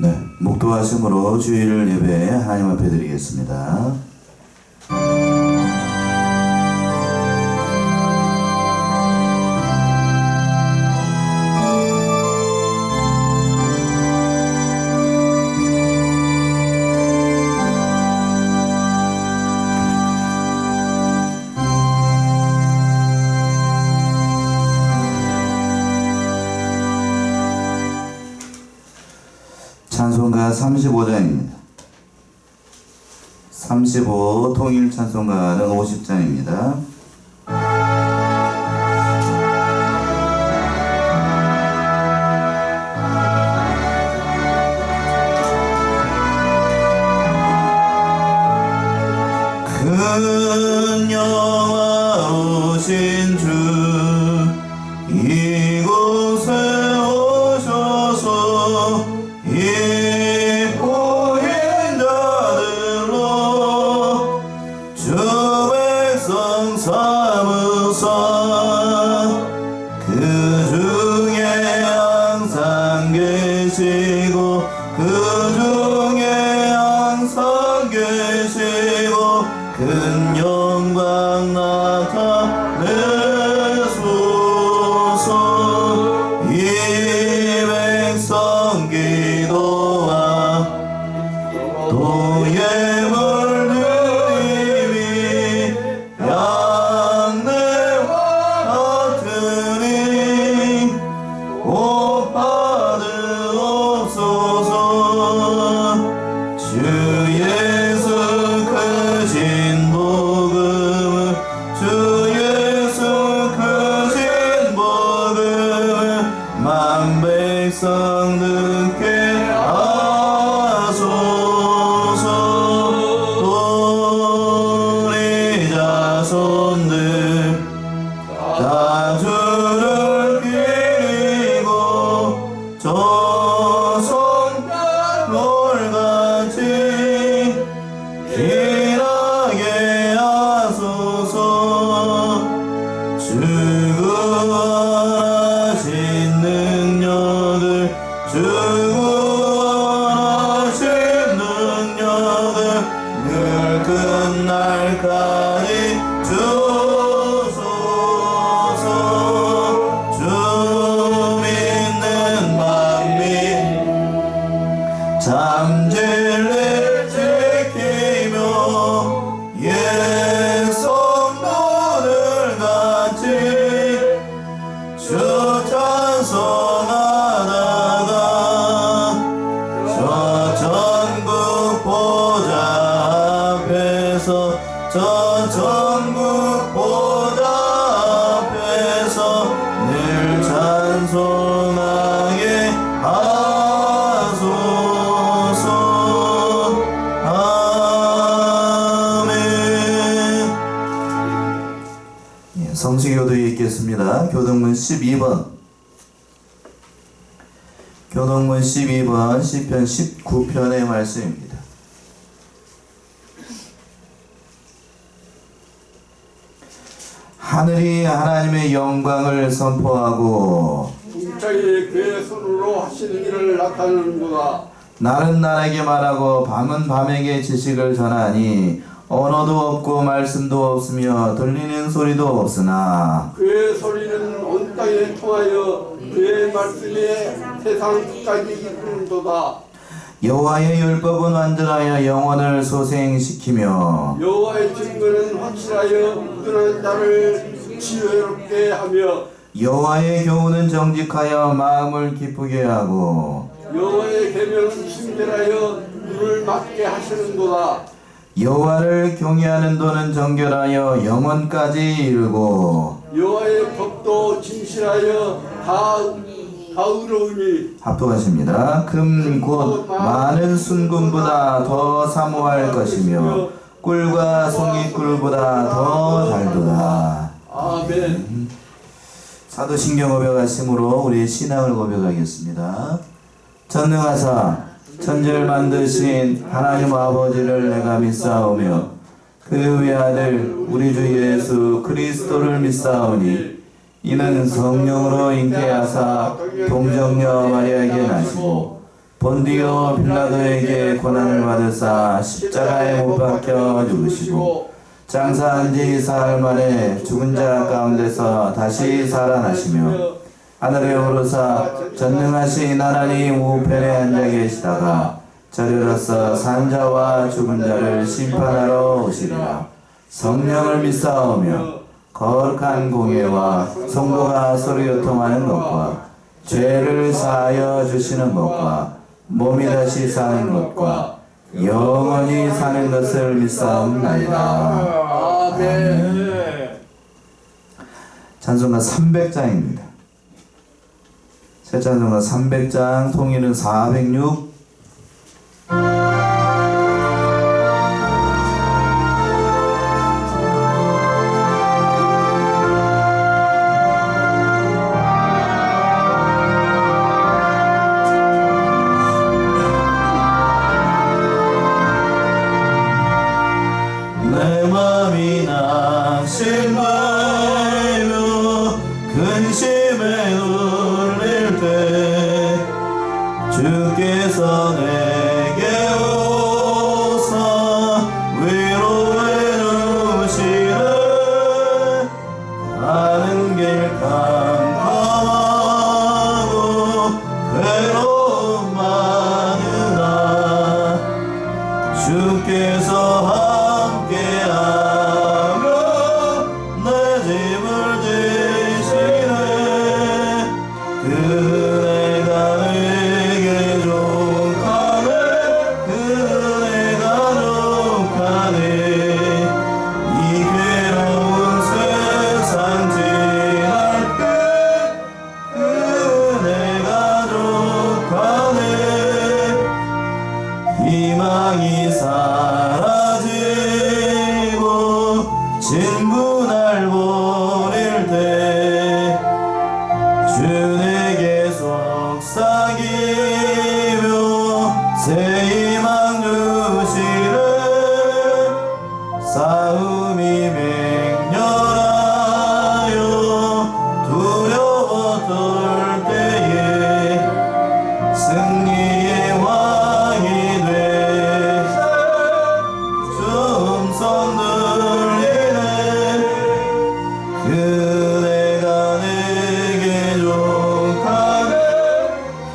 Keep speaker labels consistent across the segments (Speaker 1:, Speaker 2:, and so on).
Speaker 1: 네, 묵도하심으로 주일 예배 하나님 앞에 드리겠습니다. 찬송가 35장입니다. 35 통일 찬송가는 50장입니다. 큰 영화오신 주 이곳에 오셔서 이 고인자들로 주 백성 삼으사 그 중에 항상 계시고 그 중에 항상 계시고 큰 영광 나타내소서. 이 백성 기도와 또 예물 드림이 양내와 같으니 복 받으옵소서. 주 예수 크신 복음을 주 예수 크신 복음을 만 백성 듣게 하소서. 또 우리 자손들 다 주를 기리고 조선돌같이 길하게 하소서. 주구원하신 능력을 주구원하신 능력을 늘 끝날까지 주소서. 주 믿는 만민 잠질을 지키며 예성도들 같이 주 찬송하다가 저 전국 보좌 앞에서 저 전국 보좌 앞에서 늘 찬송하게 하소서. 아멘. 성시교도 읽겠습니다. 교동문 12번 교동문 12번 시편 19편의 말씀입니다. 하늘이 하나님의 영광을 선포하고
Speaker 2: 공짜에 그의 손으로 하시는 일을 나타내는구나.
Speaker 1: 날은 날에게 말하고 밤은 밤에게 지식을 전하니 언어도 없고 말씀도 없으며 들리는 소리도 없으나
Speaker 2: 그의 소리는 온 땅에 통하여 그의 말씀이 세상 끝까지 이르는도다.
Speaker 1: 여호와의 율법은 완전하여 영혼을 소생시키며
Speaker 2: 여호와의 증거는 확실하여 무둔한 자를 지혜롭게 하며
Speaker 1: 여호와의 교훈은 정직하여 마음을 기쁘게 하고
Speaker 2: 여호와의 계명은 친절하여 눈을 맞게 하시는도다.
Speaker 1: 여호와를 경외하는 도는 정결하여 영혼까지 이르고
Speaker 2: 여호와의 법도 진실하여 다 의로우니
Speaker 1: 합독하십니다. 금 곧 많은 순금보다 더 사모할 것이며 꿀과 송이꿀보다 더 달도다.
Speaker 2: 아멘.
Speaker 1: 사도신경 고백하심으로 우리의 신앙을 고백하겠습니다. 전능하사 천지를 만드신 하나님 아버지를 내가 믿사오며 그 외아들 우리 주 예수 그리스도를 믿사오니 이는 성령으로 잉태하사 동정녀 마리아에게 나시고 본디오 빌라도에게 고난을 받으사 십자가에 못 박혀 죽으시고 장사한 지 사흘 만에 죽은 자 가운데서 다시 살아나시며 하늘에 오르사 전능하신 하나님 우편에 앉아 계시다가 저리로서 산 자와 죽은 자를 심판하러 오시리라. 성령을 믿사오며 거룩한 공예와 성도가 서로 교통하는 것과 죄를 사하여 주시는 것과 몸이 다시 사는 것과 영원히 사는 것을 믿사옵나이다.
Speaker 2: 아멘.
Speaker 1: 찬송가 300장입니다. 새 찬송가 300장, 통일은 406. 내 맘이 낙심되며 근심에 눌릴 때 주께서 내게 오사 위로해 주시네. 가는 길 캄캄하고 괴로움 많으나 주께서 함께하며 내 짐을 지시네. 그네가 내게 족하네. 그네가 족하네. 이 괴로운 세상 지날 때 그네가 족하네. 희망이 사라지고 진분할 버릴 때 주 내게 속삭이며 새 희망 주시네. 싸움이 맹렬하여 두려워 떨 때에 승리의 왕이 돼 춤선 들리네. 그대가 내게 족하네.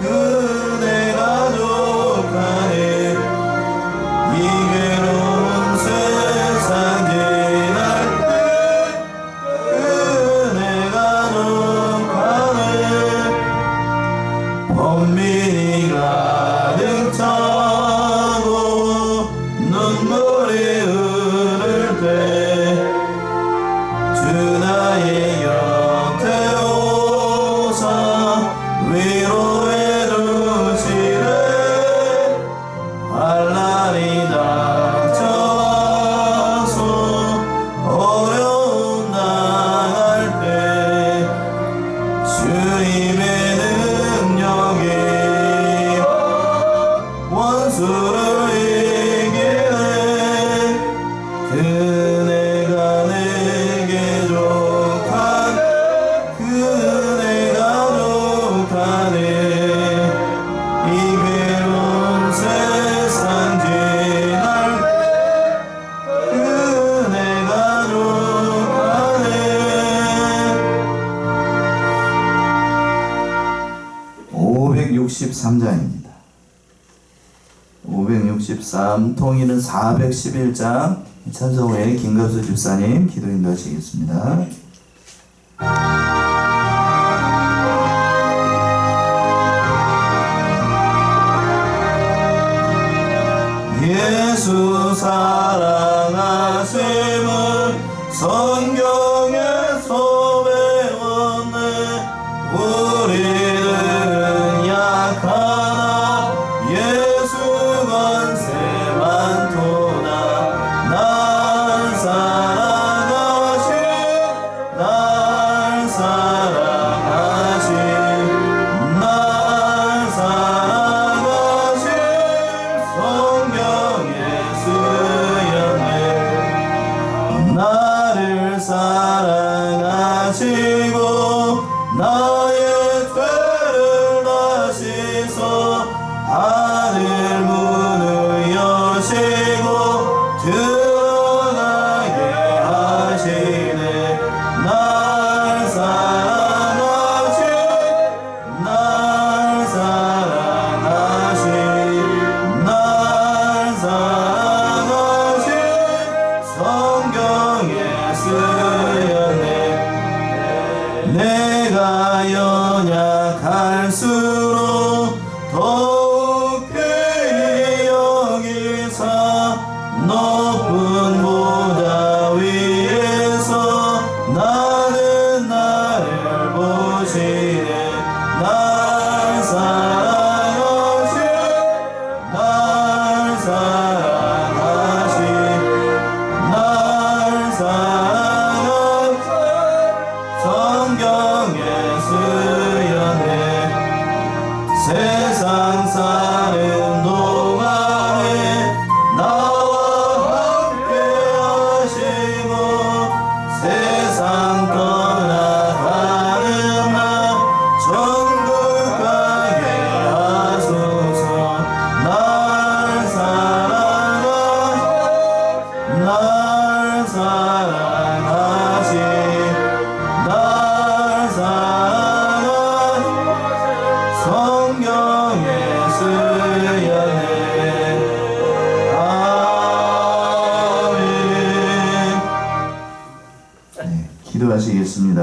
Speaker 1: 그대가 족하네. 이 괴로운 세상 지날 때 그대가 족하네. 범민이 가득 차고 눈물이 흐를 때 주 나의 곁에 오사 위로해 주시네. 환난이 닥쳐와서 어려움 당할 때 주님의 능력이 원수를 이기네. 그네가 내게 족하네. 그네가 족하네. 이 괴로운 세상 지날 때 그네가 족하네. 563장입니다. 563, 통일은 411장. 찬송 후에 김갑수 집사님 기도 인도하시겠습니다. 예수 사랑하심을 성경에서 배웠네. 우리는 약하나 예수 권세 많도다. 날 사랑하신 날 사랑하신 날 사랑하신 성경에 쓰였네. 나를 사랑하시고 나의 죄 갈수록 더욱 귀히 여기사 높은 보좌 위에서 나는 나를 보시네. 날 사랑하시 날 사랑하시 날 사랑하시 성경에 쓰였네. 세상 사는 동안에 나와 함께 하시고 세상 떠나가는 날 천국 가게 하소서. 날 사랑하시 날 사랑하시 날 사랑하시 성경에 쓰여네. 아멘. 네, 기도하시겠습니다.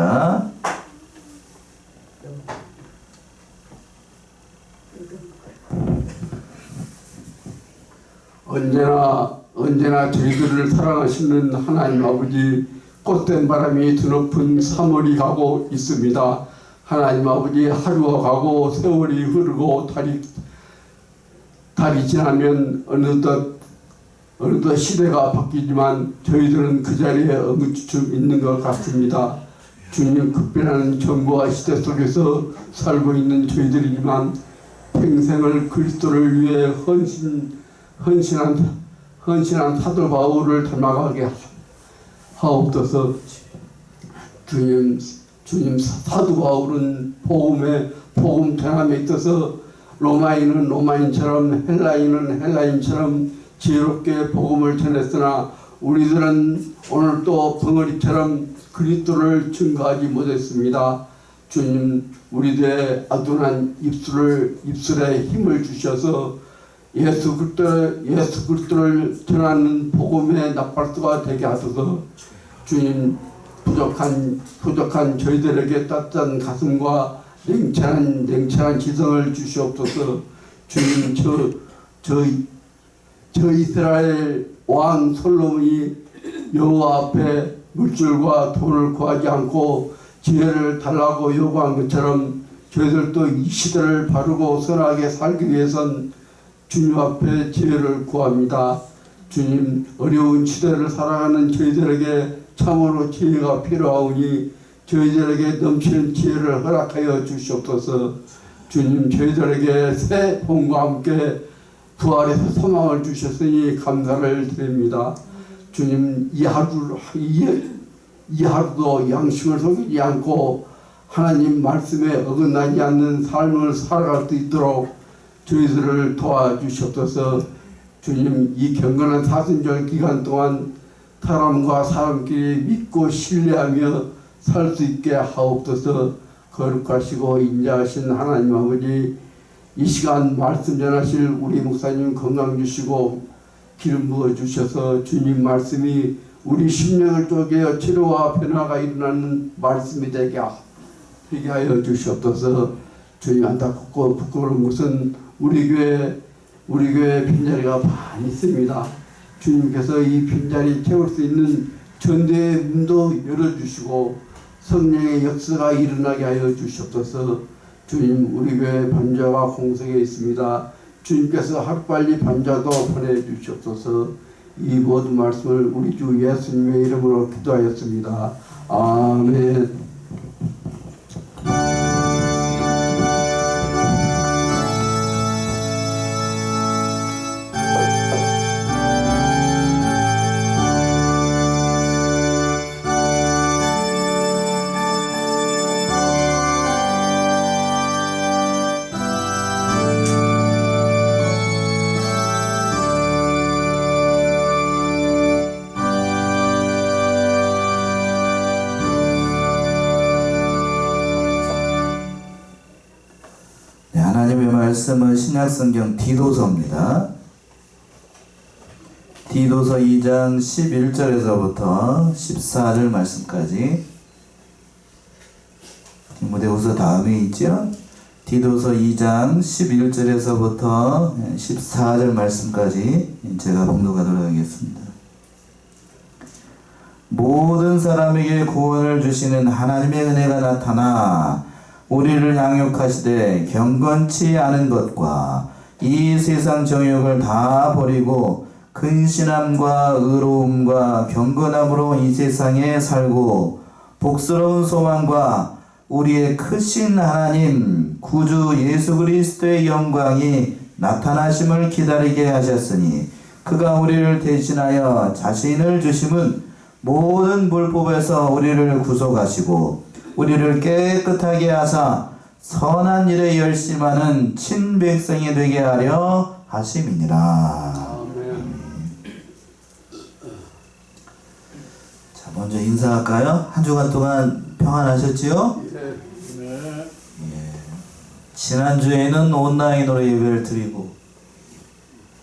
Speaker 2: 언제나 저희들을 사랑하시는 하나님 아버지, 꽃된 바람이 드높은 3월이 가고 있습니다. 하나님 아버지, 하루가 가고 세월이 흐르고 달이 지나면 어느덧 시대가 바뀌지만 저희들은 그 자리에 엉금주춤 있는 것 같습니다. 주님, 급변하는 정부와 시대 속에서 살고 있는 저희들이지만 평생을 그리스도를 위해 헌신한 사도 바울을 닮아가게 하옵소서. 주님, 사도 바울은 복음 전함에 있어서 로마인은 로마인처럼 헬라인은 헬라인처럼 지혜롭게 복음을 전했으나 우리들은 오늘 또 벙어리처럼 그리스도를 증거하지 못했습니다. 주님, 우리들의 아둔한 입술에 힘을 주셔서 예수 그리스도를 전하는 복음의 나팔수가 되게 하소서. 주님, 부족한 저희들에게 따뜻한 가슴과 냉철한 지성을 주시옵소서. 주님, 저 이스라엘 왕 솔로몬이 여호와 앞에 물질과 돈을 구하지 않고 지혜를 달라고 요구한 것처럼 저희들도 이 시대를 바르고 선하게 살기 위해선 주님 앞에 지혜를 구합니다. 주님, 어려운 시대를 살아가는 저희들에게 참으로 지혜가 필요하오니 저희들에게 넘치는 지혜를 허락하여 주시옵소서. 주님, 저희들에게 새 봄과 함께 부활에서 소망을 주셨으니 감사를 드립니다. 주님, 이 하루도 양심을 속이지 않고 하나님 말씀에 어긋나지 않는 삶을 살아갈 수 있도록 저희들을 도와주시옵소서. 주님, 이 경건한 사순절 기간 동안 사람과 사람끼리 믿고 신뢰하며 살 수 있게 하옵소서. 거룩하시고 인자하신 하나님 아버지, 이 시간 말씀 전하실 우리 목사님 건강 주시고 기름 부어 주셔서 주님 말씀이 우리 심령을 쪼개어 치료와 변화가 일어나는 말씀이 되게 하여 주시옵소서. 주님, 안타깝고 부끄러운 것은 우리 교회 빈자리가 많이 있습니다. 주님께서 이 빈자리 채울 수 있는 전대의 문도 열어주시고 성령의 역사가 일어나게 하여 주시옵소서. 주님, 우리 교회 반자가 공석에 있습니다. 주님께서 하루빨리 반자도 보내주시옵소서. 이 모든 말씀을 우리 주 예수님의 이름으로 기도하였습니다. 아멘.
Speaker 1: 하나님의 말씀은 신약성경 디도서입니다. 디도서 2장 11절에서부터 14절 말씀까지. 디모데후서 다음에 있죠. 디도서 2장 11절에서부터 14절 말씀까지 제가 봉독하도록 하겠습니다. 모든 사람에게 구원을 주시는 하나님의 은혜가 나타나 우리를 양육하시되 경건치 않은 것과 이 세상 정욕을 다 버리고 근신함과 의로움과 경건함으로 이 세상에 살고 복스러운 소망과 우리의 크신 하나님 구주 예수 그리스도의 영광이 나타나심을 기다리게 하셨으니 그가 우리를 대신하여 자신을 주심은 모든 불법에서 우리를 구속하시고 우리를 깨끗하게 하사 선한 일에 열심하는 친백성이 되게 하려 하심이니라. 자, 먼저 인사할까요? 한 주간 동안 평안하셨지요? 지난주에는 온라인으로 예배를 드리고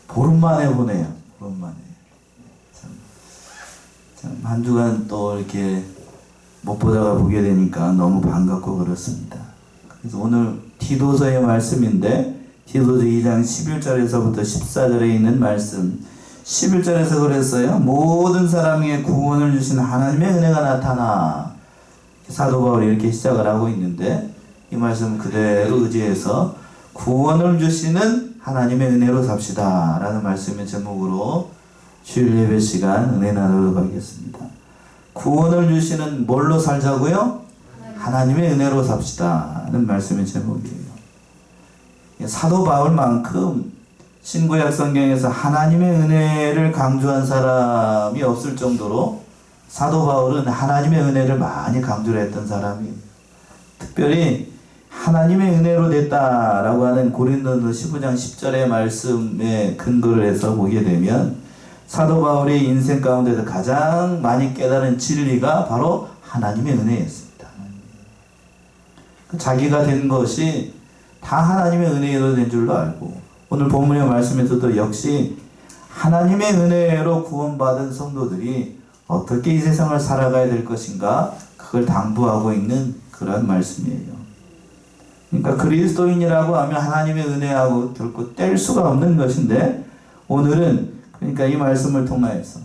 Speaker 1: 보름 만에 보네요. 보름 만에. 참 한 주간 또 이렇게 못 보다가 보게 되니까 너무 반갑고 그렇습니다. 그래서 오늘 디도서의 말씀인데 디도서 2장 11절에서부터 14절에 있는 말씀 11절에서 그랬어요. 모든 사람에게 구원을 주신 하나님의 은혜가 나타나 사도 바울이 이렇게 시작을 하고 있는데 이 말씀 그대로 의지해서 구원을 주시는 하나님의 은혜로 삽시다 라는 말씀의 제목으로 주일 예배 시간 은혜 나누도록 하겠습니다. 구원을 주시는 뭘로 살자고요? 하나님의 은혜로 삽시다 라는 말씀의 제목이에요. 사도 바울만큼 신구약 성경에서 하나님의 은혜를 강조한 사람이 없을 정도로 사도 바울은 하나님의 은혜를 많이 강조를 했던 사람이에요. 특별히 하나님의 은혜로 됐다라고 하는 고린도서 15장 10절의 말씀에 근거를 해서 보게 되면 사도 바울의 인생 가운데서 가장 많이 깨달은 진리가 바로 하나님의 은혜였습니다. 자기가 된 것이 다 하나님의 은혜로 된 줄로 알고 오늘 본문의 말씀에서도 역시 하나님의 은혜로 구원받은 성도들이 어떻게 이 세상을 살아가야 될 것인가 그걸 당부하고 있는 그런 말씀이에요. 그러니까 그리스도인이라고 하면 하나님의 은혜하고 결코 뗄 수가 없는 것인데 오늘은 그러니까 이 말씀을 통하여서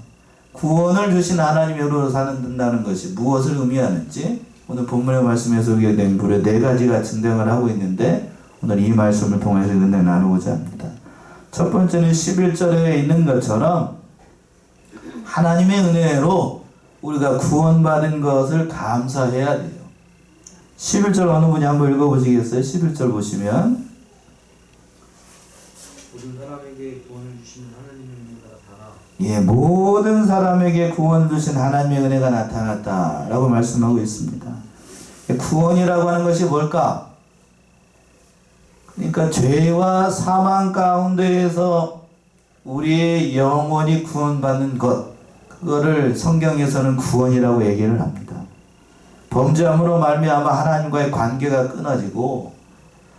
Speaker 1: 구원을 주신 하나님의 은혜로 산다는 것이 무엇을 의미하는지 오늘 본문의 말씀에서 보게 된 무려 4가지가 증명을 하고 있는데 오늘 이 말씀을 통해서 은혜 나누고자 합니다. 첫 번째는 11절에 있는 것처럼 하나님의 은혜로 우리가 구원받은 것을 감사해야 돼요. 11절 어느 분이 한번 읽어보시겠어요? 11절 보시면
Speaker 3: 모든 사람에게 구원을 주시는 하나님의 은혜가 나타나
Speaker 1: 예, 모든 사람에게 구원 주신 하나님의 은혜가 나타났다 라고 말씀하고 있습니다. 구원이라고 하는 것이 뭘까? 그러니까 죄와 사망 가운데에서 우리의 영혼이 구원받는 것, 그거를 성경에서는 구원이라고 얘기를 합니다. 범죄함으로 말미암아 하나님과의 관계가 끊어지고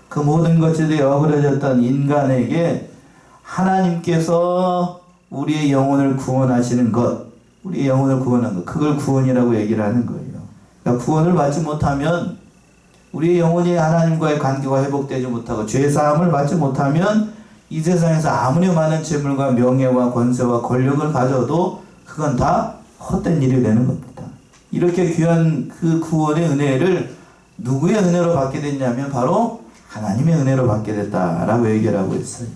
Speaker 1: 그 모든 것들이 어그러졌던 인간에게 하나님께서 우리의 영혼을 구원하시는 것, 우리의 영혼을 구원한 것, 그걸 구원이라고 얘기를 하는 거예요. 그러니까 구원을 받지 못하면 우리의 영혼이 하나님과의 관계가 회복되지 못하고 죄사함을 받지 못하면 이 세상에서 아무리 많은 재물과 명예와 권세와 권력을 가져도 그건 다 헛된 일이 되는 겁니다. 이렇게 귀한 그 구원의 은혜를 누구의 은혜로 받게 됐냐면 바로 하나님의 은혜로 받게 됐다라고 얘기를 하고 있어요.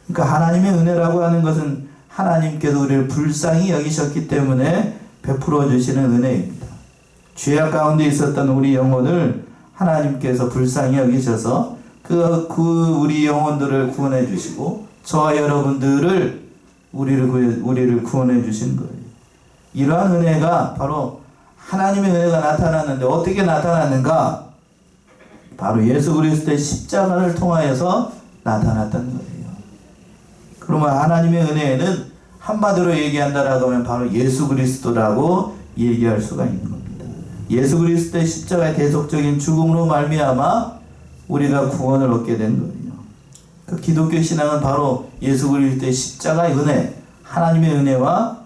Speaker 1: 그러니까 하나님의 은혜라고 하는 것은 하나님께서 우리를 불쌍히 여기셨기 때문에 베풀어 주시는 은혜입니다. 죄악 가운데 있었던 우리 영혼을 하나님께서 불쌍히 여기셔서 우리 영혼들을 구원해 주시고 저와 여러분들을 우리를 구원해 주신 거예요. 이러한 은혜가 바로 하나님의 은혜가 나타났는데 어떻게 나타났는가? 바로 예수 그리스도의 십자가를 통하여서 나타났다는 거예요. 그러면 하나님의 은혜는 한마디로 얘기한다라고 하면 바로 예수 그리스도라고 얘기할 수가 있는 겁니다. 예수 그리스도의 십자가의 대속적인 죽음으로 말미암아 우리가 구원을 얻게 된 거예요. 그 기독교 신앙은 바로 예수 그리스도의 십자가의 은혜, 하나님의 은혜와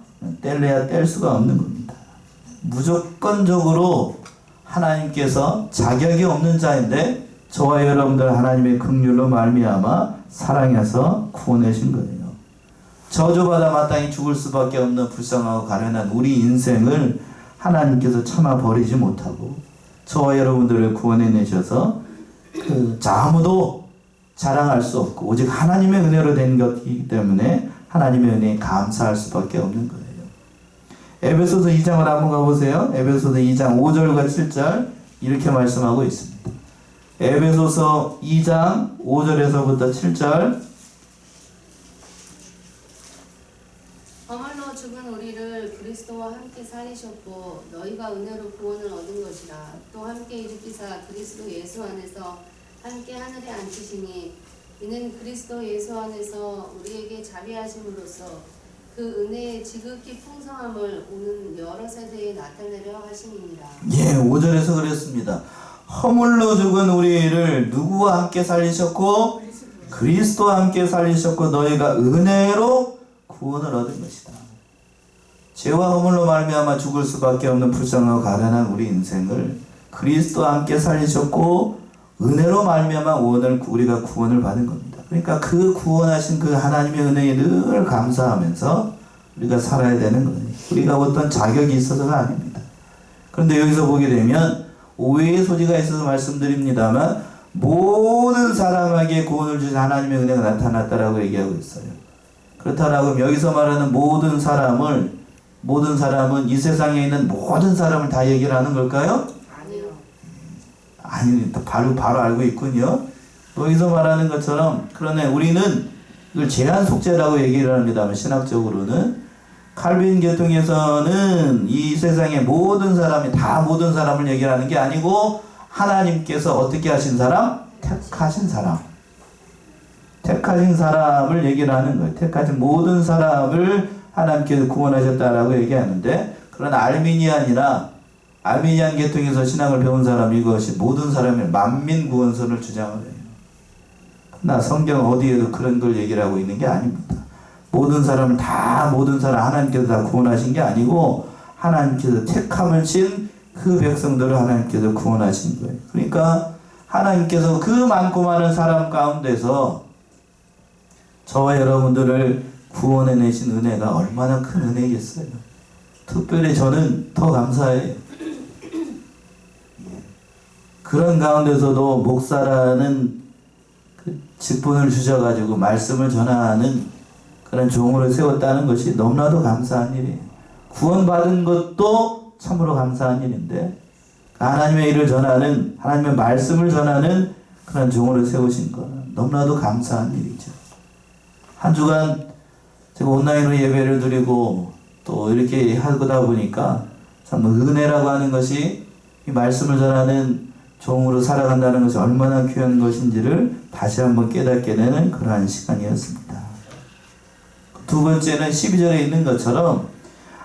Speaker 1: 뗄래야 뗄 수가 없는 겁니다. 무조건적으로 하나님께서 자격이 없는 자인데 저와 여러분들 하나님의 긍휼로 말미암아 사랑해서 구원하신 거예요. 저주받아 마땅히 죽을 수밖에 없는 불쌍하고 가련한 우리 인생을 하나님께서 참아 버리지 못하고 저와 여러분들을 구원해내셔서 아무도 자랑할 수 없고 오직 하나님의 은혜로 된 것이기 때문에 하나님의 은혜에 감사할 수밖에 없는 거예요. 에베소서 2장을 한번 가보세요. 에베소서 2장 5절과 7절 이렇게 말씀하고 있습니다. 에베소서 2장 5절에서부터 7절.
Speaker 4: 허물로 죽은 우리를 그리스도와 함께 살리셨고 너희가 은혜로 구원을 얻은 것이라. 또 함께 일으키사 그리스도 예수 안에서 함께 하늘에 앉히시니 이는 그리스도 예수 안에서 우리에게 자비하심으로써 그 은혜의 지극히 풍성함을 오는 여러 세대에 나타내려 하심이니라.
Speaker 1: 예, 5절에서 그랬습니다. 허물로 죽은 우리를 누구와 함께 살리셨고 그리스도와 함께 살리셨고 너희가 은혜로 구원을 얻은 것이다. 죄와 허물로 말미암아 죽을 수밖에 없는 불쌍하고 가련한 우리 인생을 그리스도와 함께 살리셨고 은혜로 말미암아 우리가 구원을 받은 겁니다. 그러니까 그 구원하신 그 하나님의 은혜에 늘 감사하면서 우리가 살아야 되는 거예요. 우리가 어떤 자격이 있어서가 아닙니다. 그런데 여기서 보게 되면 오해의 소지가 있어서 말씀드립니다만 모든 사람에게 구원을 주신 하나님의 은혜가 나타났다라고 얘기하고 있어요. 그렇다라고 여기서 말하는 모든 사람은 이 세상에 있는 모든 사람을 다 얘기를 하는 걸까요?
Speaker 4: 아니요.
Speaker 1: 아니, 바로 알고 있군요. 여기서 말하는 것처럼 그러네 우리는 이걸 제한 속죄라고 얘기를 합니다만 신학적으로는 칼빈 계통에서는 이 세상의 모든 사람이 다 모든 사람을 얘기하는 게 아니고 하나님께서 어떻게 하신 사람? 택하신 사람을 얘기를 하는 거예요. 택하신 모든 사람을 하나님께서 구원하셨다라고 얘기하는데 그런 알미니안 계통에서 신학을 배운 사람이 이것이 모든 사람의 만민 구원선을 주장을 해요. 나 성경 어디에도 그런 걸 얘기를 하고 있는 게 아닙니다. 모든 사람 하나님께서 다 구원하신 게 아니고 하나님께서 택함을 친 그 백성들을 하나님께서 구원하신 거예요. 그러니까 하나님께서 그 많고 많은 사람 가운데서 저와 여러분들을 구원해내신 은혜가 얼마나 큰 은혜겠어요. 특별히 저는 더 감사해요. 그런 가운데서도 목사라는 그 직분을 주셔가지고 말씀을 전하는 그런 종으로 세웠다는 것이 너무나도 감사한 일이에요. 구원받은 것도 참으로 감사한 일인데 하나님의 일을 전하는 하나님의 말씀을 전하는 그런 종으로 세우신 것 너무나도 감사한 일이죠. 한 주간 제가 온라인으로 예배를 드리고 또 이렇게 하다 보니까 참 은혜라고 하는 것이 이 말씀을 전하는 종으로 살아간다는 것이 얼마나 귀한 것인지를 다시 한번 깨닫게 되는 그러한 시간이었습니다. 두 번째는 12절에 있는 것처럼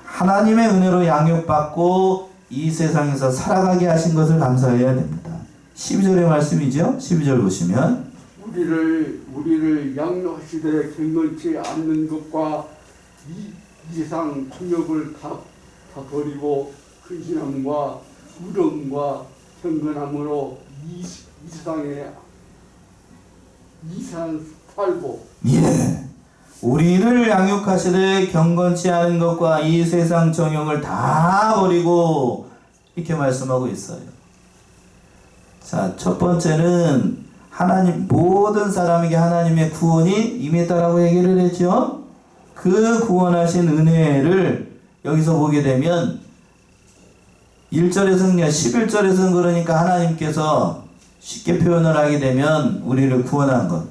Speaker 1: 하나님의 은혜로 양육받고 이 세상에서 살아가게 하신 것을 감사해야 됩니다. 12절의 말씀이죠. 12절 보시면
Speaker 2: 우리를 양육하시되 경건치 않는 것과 이상 통역을 다 버리고 근신함과 무덤과 경건함으로 이 세상에 이산 살고.
Speaker 1: 예. 우리를 양육하시되 경건치 않은 것과 이 세상 정욕을 다 버리고 이렇게 말씀하고 있어요. 자, 첫 번째는 모든 사람에게 하나님의 구원이 임했다라고 얘기를 했죠. 그 구원하신 은혜를 여기서 보게 되면 1절에서는 11절에서는 그러니까 하나님께서 쉽게 표현을 하게 되면 우리를 구원한 것.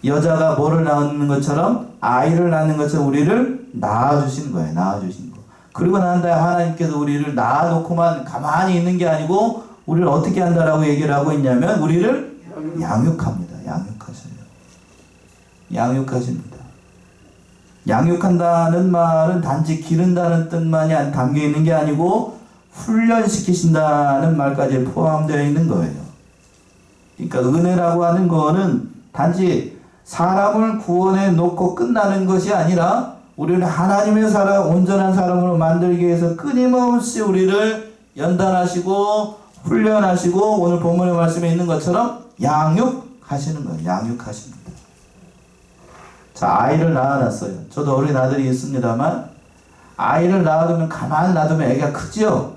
Speaker 1: 여자가 뭐를 낳는 것처럼 아이를 낳는 것처럼 우리를 낳아주신 거예요. 낳아주신 거. 그리고 난 다음에 하나님께서 우리를 낳아놓고만 가만히 있는 게 아니고 우리를 어떻게 한다라고 얘기를 하고 있냐면 우리를 양육합니다. 양육하십니다. 양육한다는 말은 단지 기른다는 뜻만이 담겨 있는 게 아니고 훈련시키신다는 말까지 포함되어 있는 거예요. 그러니까 은혜라고 하는 거는 단지 사람을 구원해 놓고 끝나는 것이 아니라 우리를 하나님의 온전한 사람으로 만들기 위해서 끊임없이 우리를 연단하시고 훈련하시고 오늘 본문의 말씀에 있는 것처럼 양육하시는 거예요. 양육하십니다. 자, 아이를 낳아놨어요. 저도 어린 아들이 있습니다만 아이를 낳아두면 가만 놔두면 애가 크죠?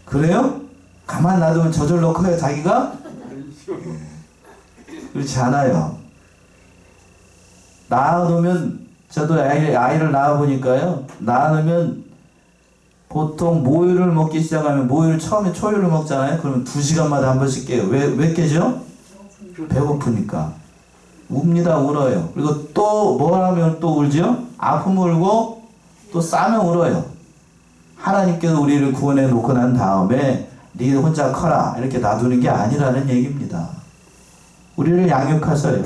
Speaker 1: 그래요? 가만 놔두면 저절로 커요, 자기가? 그렇지 않아요. 낳아두면, 저도 아이를 낳아보니까요, 낳아두면 보통 모유를 먹기 시작하면, 모유를 처음에 초유를 먹잖아요. 그러면 2시간마다 한 번씩 깨요. 왜 깨죠? 배고프니까. 웁니다, 울어요. 그리고 또 뭘 하면 또 울죠? 아프면 울고 또 싸면 울어요. 하나님께서 우리를 구원해 놓고 난 다음에 네 혼자 커라 이렇게 놔두는 게 아니라는 얘기입니다. 우리를 양육하셔요.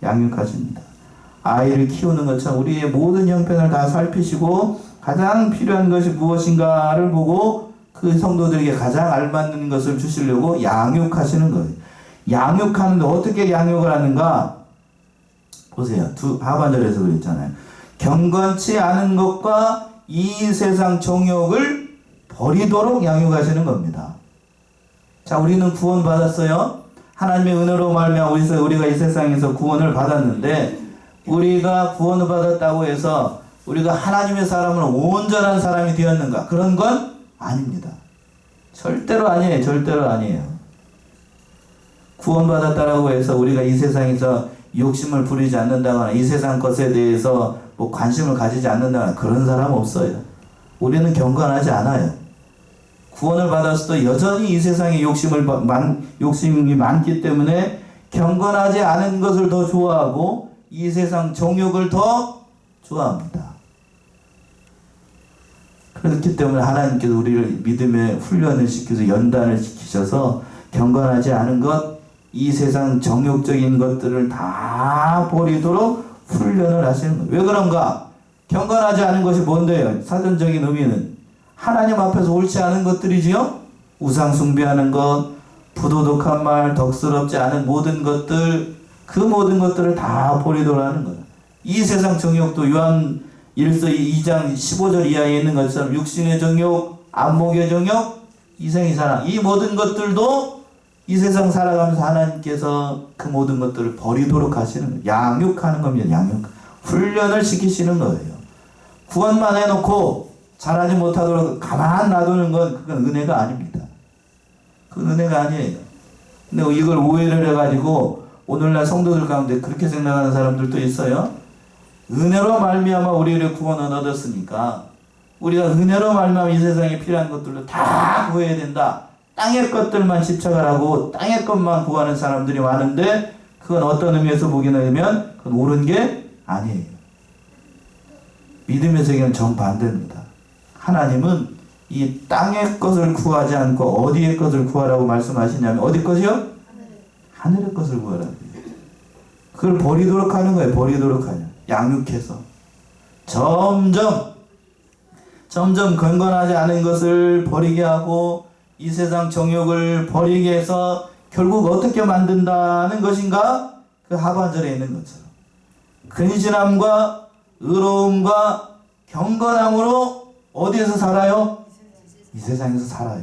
Speaker 1: 양육하십니다. 아이를 키우는 것처럼 우리의 모든 형편을 다 살피시고 가장 필요한 것이 무엇인가를 보고 그 성도들에게 가장 알맞는 것을 주시려고 양육하시는 거예요. 양육하는데 어떻게 양육을 하는가? 보세요. 하반절에서 그랬잖아요. 경건치 않은 것과 이 세상 정욕을 버리도록 양육하시는 겁니다. 자, 우리는 구원받았어요. 하나님의 은혜로 말미암아 우리가 이 세상에서 구원을 받았는데, 우리가 구원을 받았다고 해서 우리가 하나님의 사람으로 온전한 사람이 되었는가? 그런 건 아닙니다. 절대로 아니에요. 절대로 아니에요. 구원받았다라고 해서 우리가 이 세상에서 욕심을 부리지 않는다거나 이 세상 것에 대해서 뭐 관심을 가지지 않는다거나 그런 사람 없어요. 우리는 경건하지 않아요. 구원을 받았어도 여전히 이 세상에 욕심이 많기 때문에 경건하지 않은 것을 더 좋아하고 이 세상 정욕을 더 좋아합니다. 그렇기 때문에 하나님께서 우리를 믿음의 훈련을 시켜서 연단을 시키셔서 경건하지 않은 것, 이 세상 정욕적인 것들을 다 버리도록 훈련을 하시는 거예요. 왜 그런가? 경건하지 않은 것이 뭔데요? 사전적인 의미는 하나님 앞에서 옳지 않은 것들이지요. 우상 숭배하는 것, 부도덕한 말, 덕스럽지 않은 모든 것들, 그 모든 것들을 다 버리도록 하는 거예요. 이 세상 정욕도 요한 1서 2장 15절 이하에 있는 것처럼 육신의 정욕, 안목의 정욕, 이생의 사랑, 이 모든 것들도 이 세상 살아가면서 하나님께서 그 모든 것들을 버리도록 하시는 거예요. 양육하는 겁니다. 양육. 훈련을 시키시는 거예요. 구원만 해놓고 잘하지 못하도록 가만 놔두는 건 그건 은혜가 아닙니다. 그건 은혜가 아니에요. 근데 이걸 오해를 해가지고 오늘날 성도들 가운데 그렇게 생각하는 사람들도 있어요. 은혜로 말미암아 우리를 구원을 얻었으니까 우리가 은혜로 말미암아 이 세상에 필요한 것들로 다 구해야 된다. 땅의 것들만 집착을 하고 땅의 것만 구하는 사람들이 많은데 그건 어떤 의미에서 보게 되면 그건 옳은 게 아니에요. 믿음의 세계는 정반대입니다. 하나님은 이 땅의 것을 구하지 않고 어디의 것을 구하라고 말씀하시냐면 어디 것이요? 하늘의 것을 구하라고 해요. 그걸 버리도록 하는 거예요. 버리도록 하냐. 양육해서 점점 경건하지 않은 것을 버리게 하고 이 세상 정욕을 버리게 해서 결국 어떻게 만든다는 것인가? 그 하반절에 있는 것처럼 근신함과 의로움과 경건함으로 어디에서 살아요? 이 세상에서 살아요.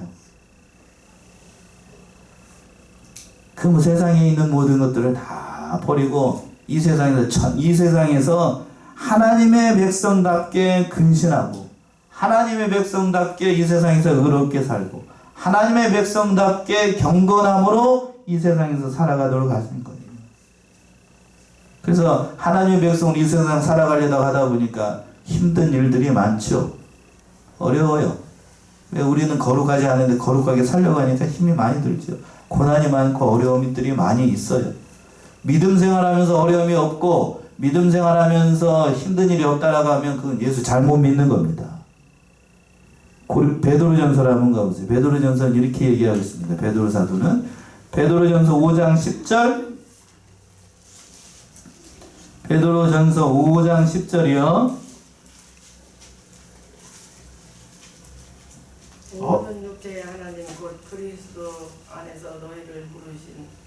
Speaker 1: 그 세상에 있는 모든 것들을 다 버리고 이 세상에서 하나님의 백성답게 근신하고 하나님의 백성답게 이 세상에서 의롭게 살고 하나님의 백성답게 경건함으로 이 세상에서 살아가도록 하시는 거예요. 그래서 하나님의 백성으로 이 세상 살아가려다 하다 보니까 힘든 일들이 많죠. 어려워요. 왜? 우리는 거룩하지 않은데 거룩하게 살려고 하니까 힘이 많이 들죠. 고난이 많고 어려움들이 많이 있어요. 믿음 생활하면서 어려움이 없고 믿음 생활하면서 힘든 일이 없다라고 하면 그건 예수 잘못 믿는 겁니다. 베드로전서를 한번 가보세요. 베드로전서는 이렇게 얘기하고 있습니다. 베드로 사도는 베드로전서 5장 10절 베드로전서 5장 10절이요.
Speaker 5: 모든 육체의 하나님 곧 그리스도 안에서 너희를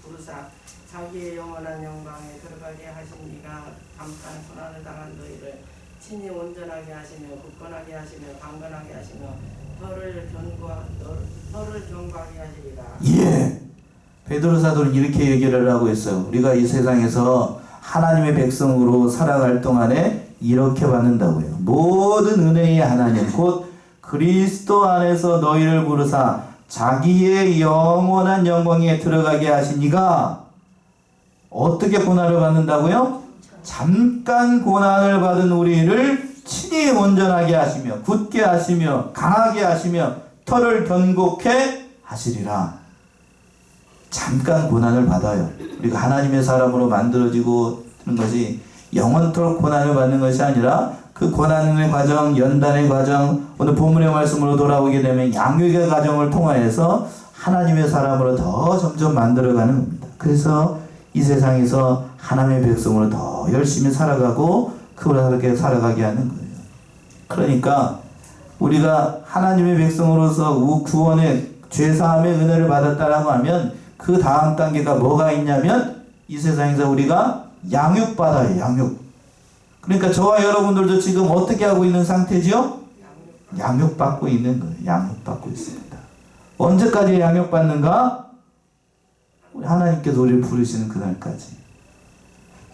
Speaker 5: 부르사 자기의 영원한 영광에 들어가게 하신 이가 잠깐 고난을 당한 너희를 친히 온전하게 하시며 굳건하게 하시며 강건하게 하시며 너를 경고하게 하시리라.
Speaker 1: 예. 베드로 사도는 이렇게 얘기를 하고 있어요. 우리가 이 세상에서 하나님의 백성으로 살아갈 동안에 이렇게 받는다고요. 모든 은혜의 하나님 곧 그리스도 안에서 너희를 부르사 자기의 영원한 영광에 들어가게 하시니가 어떻게 고난을 받는다고요? 잠깐 고난을 받은 우리를 친히 온전하게 하시며 굳게 하시며 강하게 하시며 터를 견고케 하시리라. 잠깐 고난을 받아요. 우리가 하나님의 사람으로 만들어지고 하는 것이 영원토록 고난을 받는 것이 아니라 그 고난의 과정, 연단의 과정, 오늘 본문의 말씀으로 돌아오게 되면 양육의 과정을 통하여서 하나님의 사람으로 더 점점 만들어가는 겁니다. 그래서 이 세상에서 하나님의 백성으로 더 열심히 살아가고 그렇게 살아가게 하는 거예요. 그러니까 우리가 하나님의 백성으로서 구원의 죄사함의 은혜를 받았다라고 하면 그 다음 단계가 뭐가 있냐면 이 세상에서 우리가 양육받아요. 양육. 그러니까 저와 여러분들도 지금 어떻게 하고 있는 상태죠? 양육받고 있는 거예요. 양육받고 있습니다. 언제까지 양육받는가? 하나님께서 우리를 부르시는 그날까지.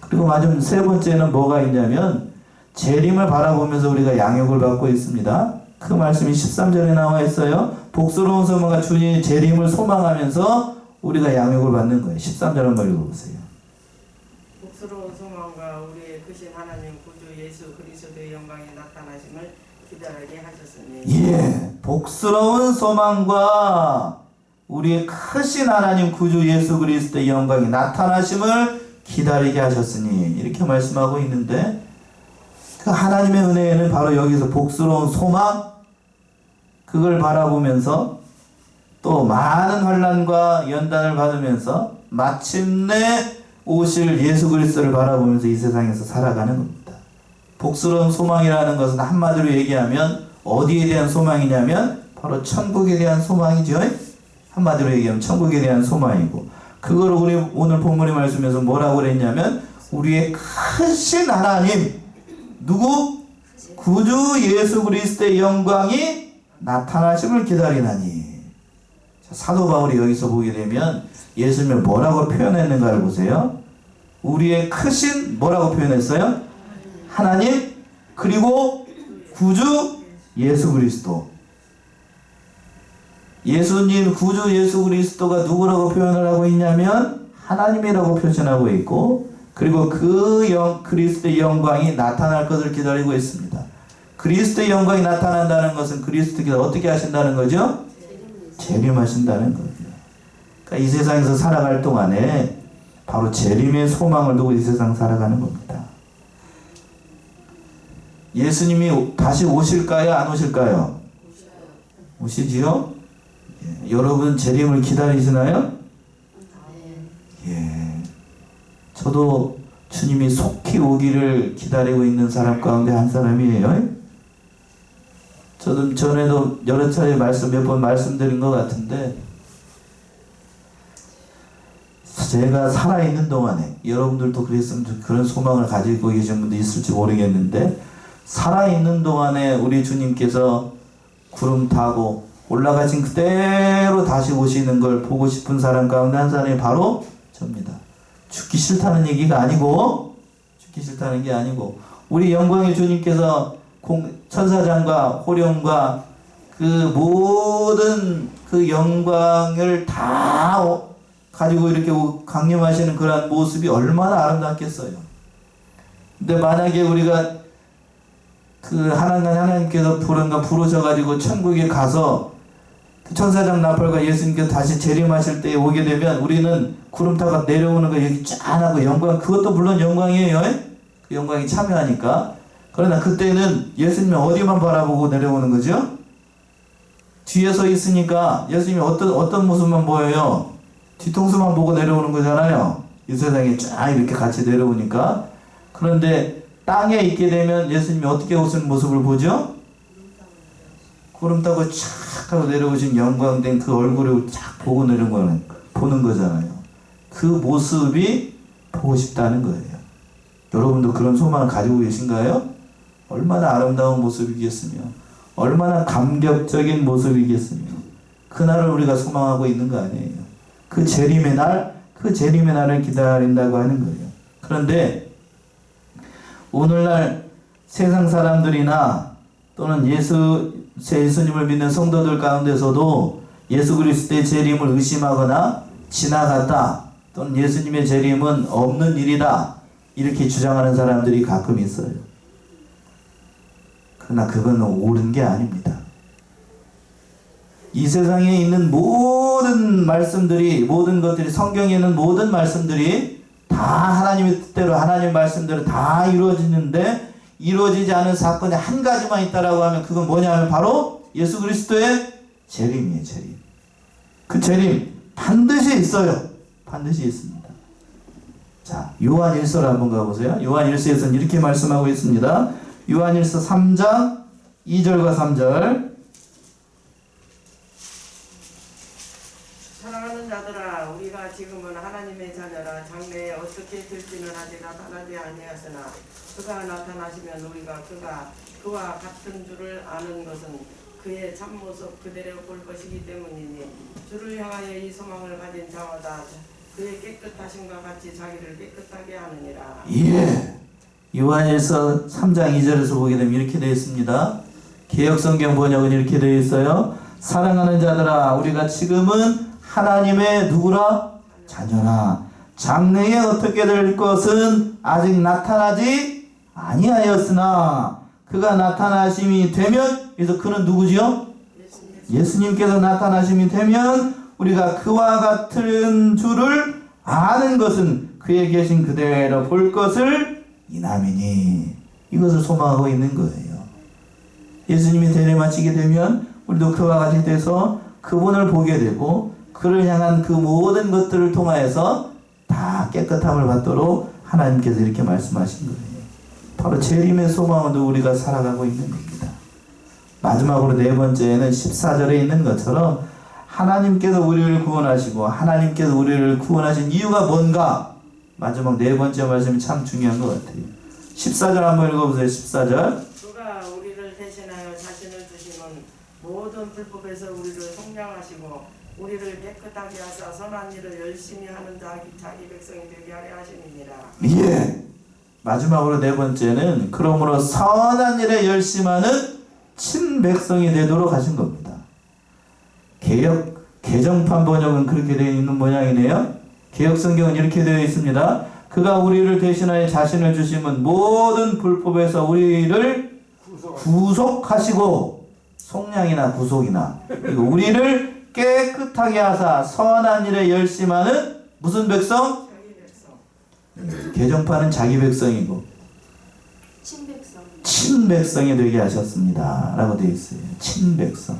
Speaker 1: 그리고 마지막 세 번째는 뭐가 있냐면 재림을 바라보면서 우리가 양육을 받고 있습니다. 그 말씀이 13절에 나와 있어요. 복스러운 소망과 주님의 재림을 소망하면서 우리가 양육을 받는 거예요. 13절 한번 읽어보세요.
Speaker 5: 복스러운 소망과 우리의 크신 하나님 구주 예수 그리스도의 영광이 나타나심을 기다리게 하셨으니.
Speaker 1: 예, 복스러운 소망과 우리의 크신 하나님 구주 예수 그리스도의 영광이 나타나심을 기다리게 하셨으니 이렇게 말씀하고 있는데 그 하나님의 은혜에는 바로 여기서 복스러운 소망 그걸 바라보면서 또 많은 환난과 연단을 받으면서 마침내 오실 예수 그리스도를 바라보면서 이 세상에서 살아가는 겁니다. 복스러운 소망이라는 것은 한마디로 얘기하면 어디에 대한 소망이냐면 바로 천국에 대한 소망이죠. 한마디로 얘기하면 천국에 대한 소망이고 그걸 우리 오늘 본문의 말씀에서 뭐라고 그랬냐면 우리의 크신 하나님 누구? 구주 예수 그리스도의 영광이 나타나심을 기다리나니. 사도 바울이 여기서 보게 되면 예수님을 뭐라고 표현했는가를 보세요. 우리의 크신 뭐라고 표현했어요? 하나님 그리고 구주 예수 그리스도. 예수님 구주 예수 그리스도가 누구라고 표현을 하고 있냐면 하나님이라고 표현하고 있고 그리고 그리스도의 영광이 나타날 것을 기다리고 있습니다. 그리스도의 영광이 나타난다는 것은 그리스도께서 어떻게 하신다는 거죠? 재림하신다는 거죠. 그러니까 이 세상에서 살아갈 동안에 바로 재림의 소망을 두고 이 세상 살아가는 겁니다. 예수님이 다시 오실까요? 안 오실까요? 오시지요? 예. 여러분 재림을 기다리시나요? 예. 저도 주님이 속히 오기를 기다리고 있는 사람 가운데 한 사람이에요. 저도 전에도 여러 차례 몇 번 말씀드린 것 같은데 제가 살아있는 동안에 여러분들도 그랬으면 그런 소망을 가지고 계신 분도 있을지 모르겠는데 살아있는 동안에 우리 주님께서 구름 타고 올라가신 그대로 다시 오시는 걸 보고 싶은 사람 가운데 한 사람이 바로 접니다. 죽기 싫다는 얘기가 아니고 죽기 싫다는 게 아니고 우리 영광의 주님께서 천사장과 호령과 그 모든 그 영광을 다 가지고 이렇게 강림하시는 그러한 모습이 얼마나 아름답겠어요. 근데 만약에 우리가 그 하나님께서 부르셔가지고 천국에 가서 그 천사장 나팔과 예수님께서 다시 재림하실 때에 오게 되면 우리는 구름 타고 내려오는 거 여기 짠하고 영광 그것도 물론 영광이에요. 그 영광이 참여하니까. 그러나 그때는 예수님이 어디만 바라보고 내려오는 거죠? 뒤에 서 있으니까 예수님이 어떤 모습만 보여요? 뒤통수만 보고 내려오는 거잖아요. 이 세상에 쫙 이렇게 같이 내려오니까. 그런데 땅에 있게 되면 예수님이 어떻게 오시는 모습을 보죠? 구름 타고 촥 하고 내려오신 영광된 그 얼굴을 쫙 보고 보는 거잖아요. 그 모습이 보고 싶다는 거예요. 여러분도 그런 소망을 가지고 계신가요? 얼마나 아름다운 모습이겠으며 얼마나 감격적인 모습이겠으며 그날을 우리가 소망하고 있는 거 아니에요. 그 재림의 날을 기다린다고 하는 거예요. 그런데 오늘날 세상 사람들이나 또는 예수님을 믿는 성도들 가운데서도 예수 그리스도의 재림을 의심하거나 지나갔다 또는 예수님의 재림은 없는 일이다 이렇게 주장하는 사람들이 가끔 있어요. 그러나 그건 옳은 게 아닙니다. 이 세상에 있는 모든 말씀들이, 모든 것들이, 성경에 있는 모든 말씀들이 다 하나님의 뜻대로, 하나님의 말씀대로 다 이루어지는데 이루어지지 않은 사건이 한 가지만 있다라고 하면 그건 뭐냐면 바로 예수 그리스도의 재림이에요. 재림. 그 재림 반드시 있어요. 반드시 있습니다. 자, 요한 1서를 한번 가보세요. 요한 1서에서는 이렇게 말씀하고 있습니다. 요한 1서 3장 2절과 3절.
Speaker 5: 사랑하는 자들아, 우리가 지금은 하나님의 자녀라. 장래에 어떻게 될지는 아직 나타나지 아니하으나 그가 나타나시면 우리가 그와 같은 줄을 아는 것은 그의 참모습 그대로 볼 것이기 때문이니 주를 향하여 이 소망을 가진 자마다 그의 깨끗하심과 같이 자기를 깨끗하게 하느니라.
Speaker 1: 예. 요한일서 3장 2절에서 보게 되면 이렇게 되어 있습니다. 개역성경 번역은 이렇게 되어 있어요. 사랑하는 자들아, 우리가 지금은 하나님의 누구라? 자녀라. 장래에 어떻게 될 것은 아직 나타나지 아니하였으나 그가 나타나심이 되면, 그래서 그는 누구지요? 예수님께서 나타나심이 되면 우리가 그와 같은 줄을 아는 것은 그에 계신 그대로 볼 것을 이남이니, 이것을 소망하고 있는 거예요. 예수님이 대리마치게 되면 우리도 그와 같이 돼서 그분을 보게 되고 그를 향한 그 모든 것들을 통하여서 다 깨끗함을 받도록 하나님께서 이렇게 말씀하신 거예요. 바로 재림의 소망으로 우리가 살아가고 있는 겁니다. 마지막으로 네 번째는 14절에 있는 것처럼 하나님께서 우리를 구원하시고 하나님께서 우리를 구원하신 이유가 뭔가, 마지막 네 번째 말씀이 참 중요한 것 같아요. 14절 한번 읽어보세요. 14절.
Speaker 5: 그가 우리를 대신하여 자신을 주심은 모든 불법에서 우리를 속량하시고 우리를 깨끗하게 하사 선한 일을 열심히 하는 자기 백성이 되게 하려 하심이니라.
Speaker 1: 예. 마지막으로 네 번째는 그러므로 선한 일에 열심하는 친백성이 되도록 하신 겁니다. 개정판 번역은 그렇게 되어 있는 모양이네요. 개역성경은 이렇게 되어 있습니다. 그가 우리를 대신하여 자신을 주심은 모든 불법에서 우리를 구속하시고, 속량이나 구속이나 우리를 깨끗하게 하사 선한 일에 열심하는 무슨 백성?
Speaker 5: 자기 백성.
Speaker 1: 개정판은 자기 백성이고 친백성이 되게 하셨습니다 라고 되어 있어요. 친백성.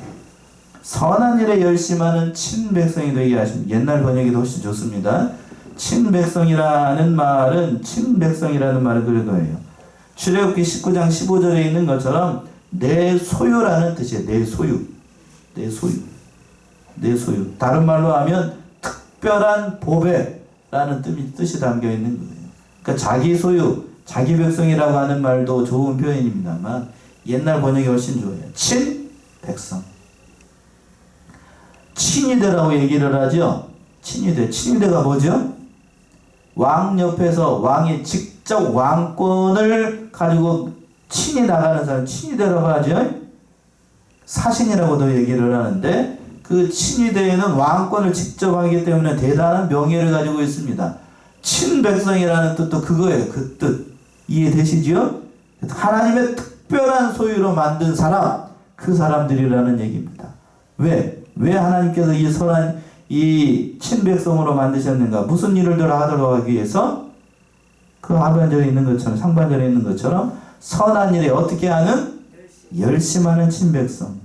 Speaker 1: 선한 일에 열심하는 친백성이 되게 하십니다. 옛날 번역이 훨씬 좋습니다. 친백성이라는 말은 그런 거예요. 출애굽기 19장 15절에 있는 것처럼 내 소유라는 뜻이에요. 내 소유. 다른 말로 하면 특별한 보배라는 뜻이 담겨 있는 거예요. 그러니까 자기 소유, 자기 백성이라고 하는 말도 좋은 표현입니다만 옛날 번역이 훨씬 좋아요. 친백성. 친위대라고 얘기를 하죠. 친위대가 뭐죠? 왕 옆에서 왕이 직접 왕권을 가지고 친히 나가는 사람 친위대라고 하죠. 사신이라고도 얘기를 하는데 그 친위대에는 왕권을 직접 하기 때문에 대단한 명예를 가지고 있습니다. 친백성이라는 뜻도 그거예요. 그 뜻. 이해되시죠? 하나님의 특별한 소유로 만든 사람, 그 사람들이라는 얘기입니다. 왜 하나님께서 이 선한 이 친백성으로 만드셨는가? 무슨 일을 하도록 하기 위해서? 그 하반절에 있는 것처럼, 상반절에 있는 것처럼 선한 일에 어떻게 하는? 열심하는 친백성.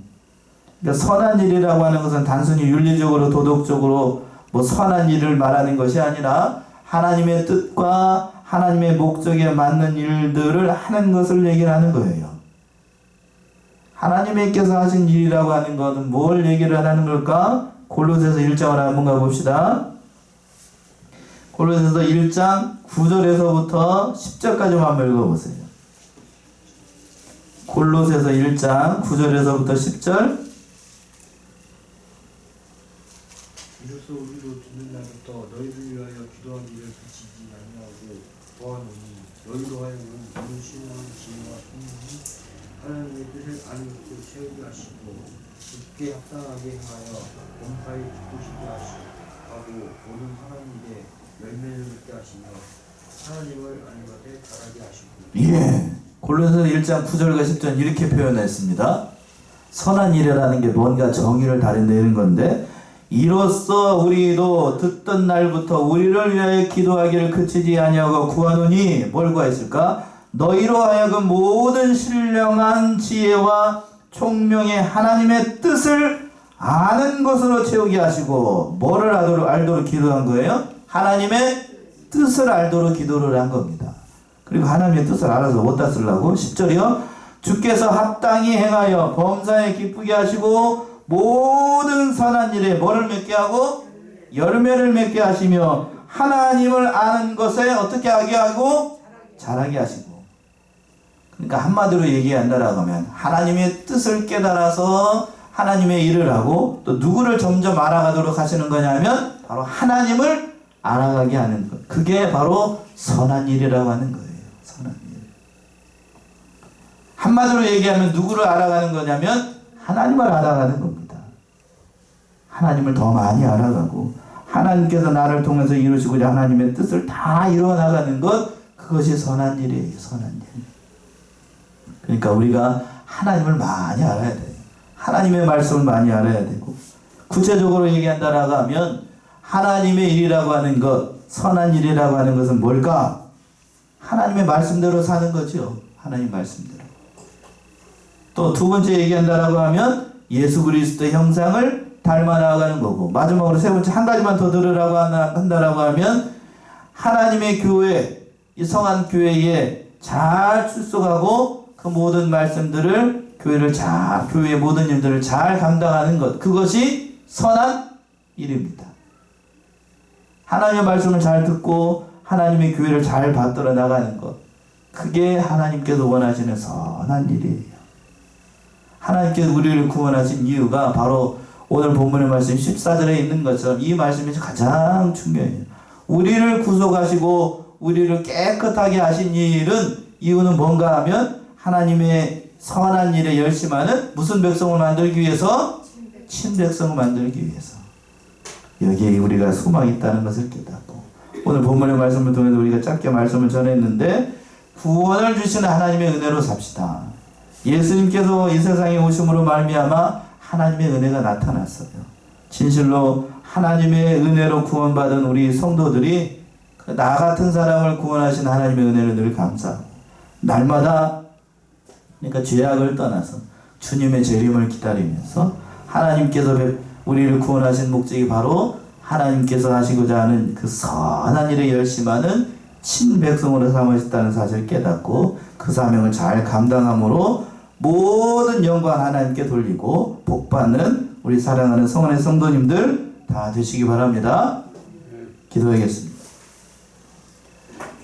Speaker 1: 그러니까 선한 일이라고 하는 것은 단순히 윤리적으로 도덕적으로 뭐 선한 일을 말하는 것이 아니라 하나님의 뜻과 하나님의 목적에 맞는 일들을 하는 것을 얘기를 하는 거예요. 하나님께서 하신 일이라고 하는 것은 뭘 얘기를 하는 걸까? 골로새서 1장을 한번 가봅시다. 골로새서 1장 9절에서부터 10절까지만 한번 읽어보세요. 골로새서 1장 9절에서부터 10절.
Speaker 3: 이로써 우리로 듣는 날부터 너희를 위하여 기도하기를 그치지 아니하고 보아노니 너희로 하여금 모든 신앙 지혜와 성령이 하나님의 뜻을 아는 것을 채우게 하시고 굳게 합당하게 행하여 몸파에 기쁘시게 하고 모든 선한 일에 열매를 맺게 하시며 하나님을 아는 것에 잘하게 하시고.
Speaker 1: 예. 골로새서 1장 9절과 10절 이렇게 표현했습니다. 선한 일이라는 게 뭔가 정의를 다룬다는 건데, 이로써 우리도 듣던 날부터 우리를 위하여 기도하기를 그치지 아니하고 구하노니 뭘 구하였을까? 너희로 하여금 모든 신령한 지혜와 총명의 하나님의 뜻을 아는 것으로 채우게 하시고, 뭐를 알도록 기도한 거예요? 하나님의 뜻을 알도록 기도를 한 겁니다. 그리고 하나님의 뜻을 알아서 어디다 쓰려고? 10절이요. 주께서 합당히 행하여 범사에 기쁘게 하시고 모든 선한 일에 뭐를 맺게 하고? 열매를 맺게 하시며 하나님을 아는 것에 어떻게 하게 하고? 잘하게 하시고. 그러니까 한마디로 얘기한다라고 하면 하나님의 뜻을 깨달아서 하나님의 일을 하고, 또 누구를 점점 알아가도록 하시는 거냐면 바로 하나님을 알아가게 하는 것. 그게 바로 선한 일이라고 하는 거예요. 선한 일. 한마디로 얘기하면 누구를 알아가는 거냐면 하나님을 알아가는 겁니다. 하나님을 더 많이 알아가고 하나님께서 나를 통해서 이루시고자 하나님의 뜻을 다 이루어나가는 것, 그것이 선한 일이에요. 선한 일. 그러니까 우리가 하나님을 많이 알아야 돼요. 하나님의 말씀을 많이 알아야 되고, 구체적으로 얘기한다라고 하면 하나님의 일이라고 하는 것, 선한 일이라고 하는 것은 뭘까? 하나님의 말씀대로 사는 거죠. 하나님 말씀대로. 또 두 번째 얘기한다라고 하면 예수 그리스도의 형상을 닮아 나아가는 거고, 마지막으로 세 번째 한 가지만 더 들으라고 한다라고 하면 하나님의 교회, 이 성한 교회에 잘 출석하고 그 모든 말씀들을 교회의 모든 일들을 잘 감당하는 것, 그것이 선한 일입니다. 하나님의 말씀을 잘 듣고 하나님의 교회를 잘 받들어 나가는 것, 그게 하나님께서 원하시는 선한 일이에요. 하나님께서 우리를 구원하신 이유가 바로 오늘 본문의 말씀 14절에 있는 것처럼 이 말씀이 가장 중요해요. 우리를 구속하시고 우리를 깨끗하게 하신 이유는 뭔가 하면 하나님의 선한 일에 열심하는 무슨 백성을 만들기 위해서? 친백성을 만들기 위해서. 여기에 우리가 소망이 있다는 것을 깨닫고, 오늘 본문의 말씀을 통해서 우리가 짧게 말씀을 전했는데, 구원을 주시는 하나님의 은혜로 삽시다. 예수님께서 이 세상에 오심으로 말미암아 하나님의 은혜가 나타났어요. 진실로 하나님의 은혜로 구원받은 우리 성도들이 나 같은 사람을 구원하신 하나님의 은혜를 늘 감사하고, 날마다 그러니까 죄악을 떠나서 주님의 재림을 기다리면서 하나님께서 우리를 구원하신 목적이 바로 하나님께서 하시고자 하는 그 선한 일에 열심하는 친백성으로 삼으셨다는 사실을 깨닫고 그 사명을 잘 감당함으로 모든 영광 하나님께 돌리고 복받는 우리 사랑하는 성원의 성도님들 다 되시기 바랍니다. 기도하겠습니다.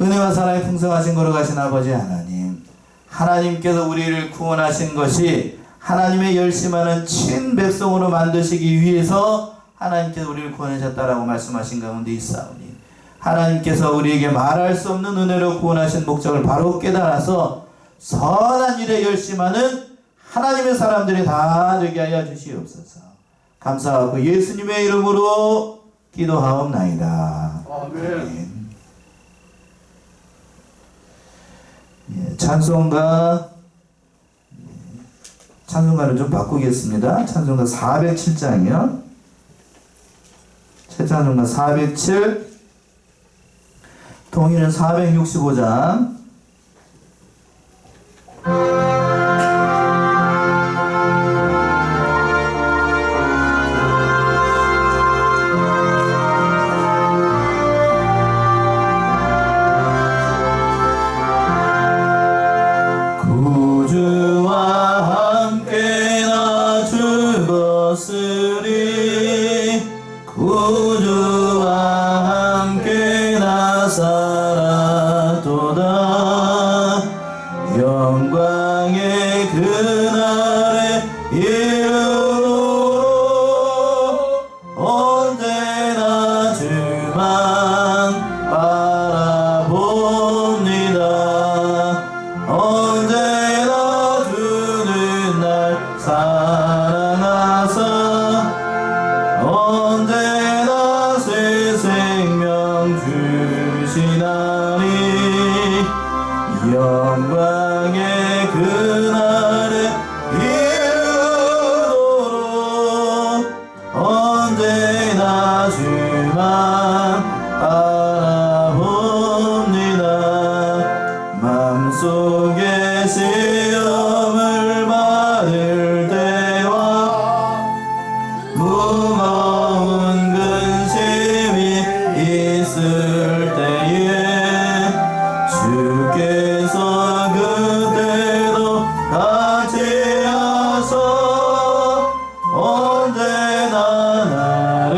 Speaker 1: 은혜와 사랑이 풍성하신 걸어가신 아버지 하나님, 하나님께서 우리를 구원하신 것이 하나님의 열심하는 친백성으로 만드시기 위해서 하나님께서 우리를 구원하셨다라고 말씀하신 가운데 있사오니, 하나님께서 우리에게 말할 수 없는 은혜로 구원하신 목적을 바로 깨달아서 선한 일에 열심하는 하나님의 사람들이 다 되게 하여 주시옵소서. 감사하고 예수님의 이름으로 기도하옵나이다.
Speaker 2: 아멘.
Speaker 1: 찬송가를 좀 바꾸겠습니다. 찬송가 407장이요. 새 찬송가 407, 동의는 465장.
Speaker 6: 구주와 함께 나 살았도다. 영광의 있을 때에 주께서 그때도 같이 하셔 언제나 나를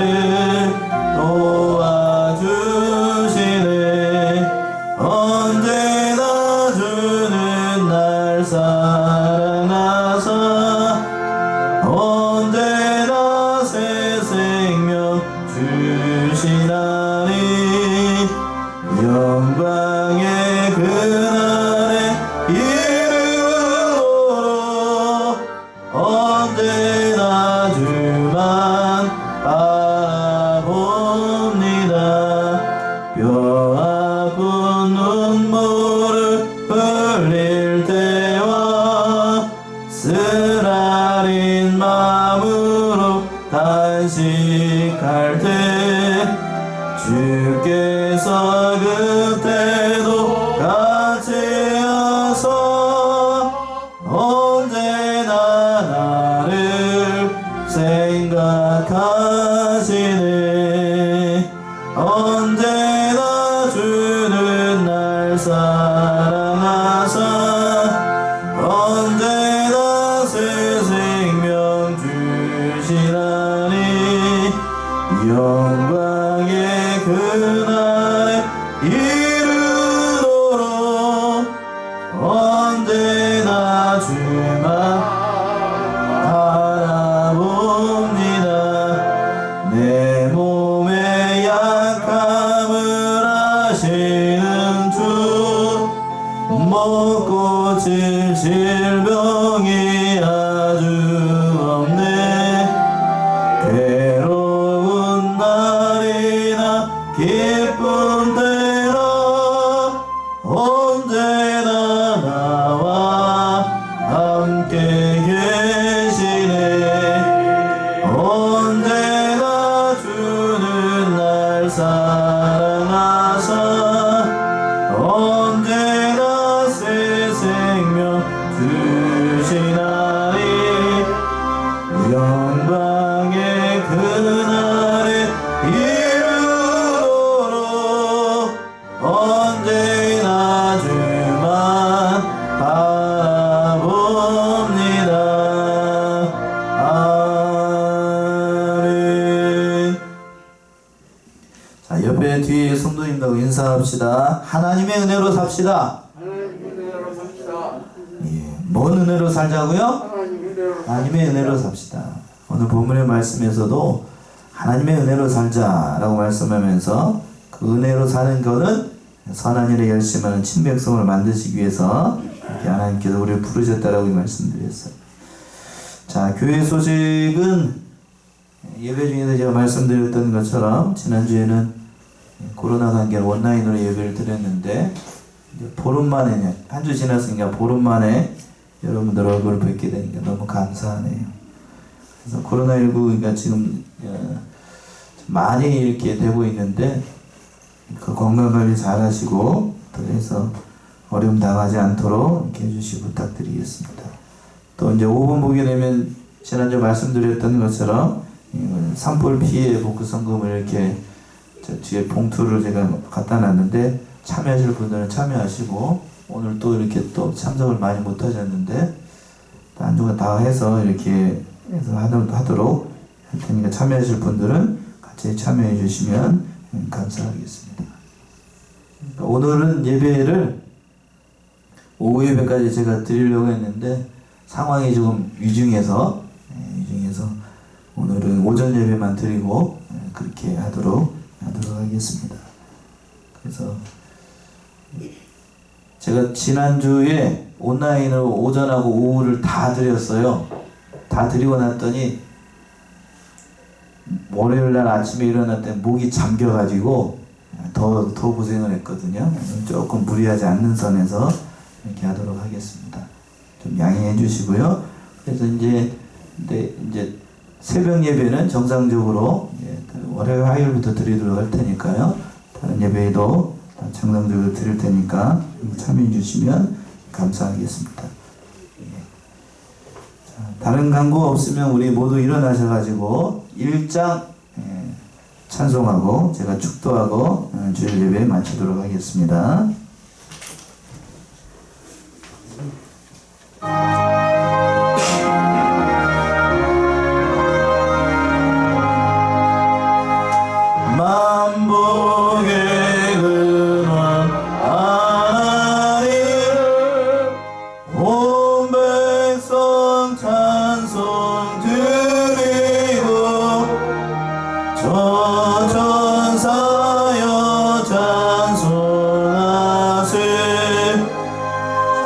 Speaker 6: 도와주시네 언제나 주는 날 사랑하사 언제나 새 생명 주시나니 영광의 그날의 이름으로 언제나 주만 바라봅니다 뼈 아픈 눈물을 흘릴 때와 쓰라린 마음으로 단식할 때 주께서 그때도 같이 하사 언제나 나를 생각하시네 언제나 주는 날 사랑하사 언제나 새 생명 주시나니 영광의 그날에 이르도록 언제나 주만 바라봅니다 내 몸의 약함을 아시는 주 먹고 질 질병이 아주 없네 괴로운 날이나 기쁜 때나 언제나 나와 함께 계시네 언제나 주는 날 사랑하사 언제나 새 생명 주시나니 영광의 그날에 이르도록 언제나 주만 바라봅니다 아멘 자 옆에 뒤에 성도님들하고 인사합시다 하나님의 은혜로 삽시다
Speaker 2: 하나님 은혜로 삽시다.
Speaker 1: 예, 뭔 은혜로 살자고요?
Speaker 2: 하나님 은혜로
Speaker 1: 하나님의 은혜로 삽시다. 오늘 본문의 말씀에서도 하나님의 은혜로 살자라고 말씀하면서 그 은혜로 사는 것은 선한 일에 열심하는 친백성을 만드시기 위해서 이렇게 하나님께서 우리를 부르셨다라고 말씀드렸어요. 자, 교회 소식은 예배 중에서 제가 말씀드렸던 것처럼 지난주에는 코로나 관계로 온라인으로 예배를 드렸는데 이제 보름 만에 한 주 지났으니까 보름 만에 여러분들 얼굴을 뵙게 되니까 너무 감사하네요. 그래서 코로나19가 지금 많이 이렇게 되고 있는데 그 건강관리 잘 하시고 그래서 어려움 당하지 않도록 이렇게 해주시기 부탁드리겠습니다. 또 이제 5번 보게 되면 지난주 말씀드렸던 것처럼 산불 피해 복구 성금을 이렇게 저 뒤에 봉투를 제가 갖다 놨는데 참여하실 분들은 참여하시고 오늘 또 이렇게 또 참석을 많이 못 하셨는데 한 주간 다 해서 이렇게 해서 하도록 할 테니까 참여하실 분들은 같이 참여해 주시면 감사하겠습니다. 그러니까 오늘은 예배를 오후 예배까지 제가 드리려고 했는데 상황이 조금 위중해서 오늘은 오전 예배만 드리고 그렇게 하도록 하겠습니다. 그래서 제가 지난주에 온라인으로 오전하고 오후를 다 드렸어요. 다 드리고 났더니 월요일날 아침에 일어났더니 목이 잠겨가지고 더 고생을 했거든요. 조금 무리하지 않는 선에서 이렇게 하도록 하겠습니다. 좀 양해해 주시고요. 그래서 이제 새벽 예배는 정상적으로 월요일 화요일부터 드리도록 할 테니까요. 다른 예배에도 정상적으로 드릴 테니까 참여해 주시면 감사하겠습니다. 다른 광고 없으면 우리 모두 일어나셔가지고 1장 찬송하고 제가 축도하고 주일 예배 마치도록 하겠습니다. 만복의 근원 하나님 온 백성 찬송 드리고 저 천사여 찬송하세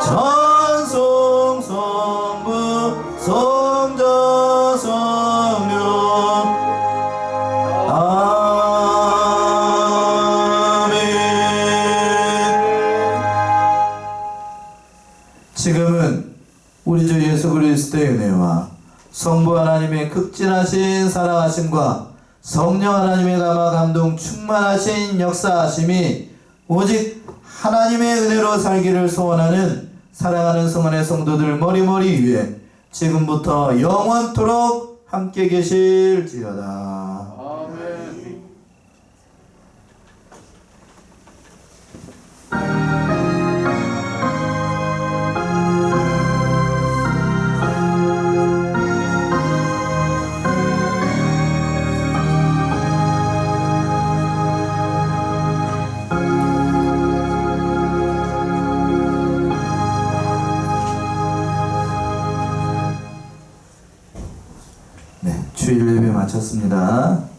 Speaker 1: 찬송 성부 성자 성령 지금은 우리 주 예수 그리스도의 은혜와 성부 하나님의 극진하신 사랑하심과 성령 하나님의 감화 감동 충만하신 역사하심이 오직 하나님의 은혜로 살기를 소원하는 사랑하는 성원의 성도들 머리머리 위에 지금부터 영원토록 함께 계실지어다.
Speaker 2: 아멘.
Speaker 1: 네, 주일 예배 마쳤습니다.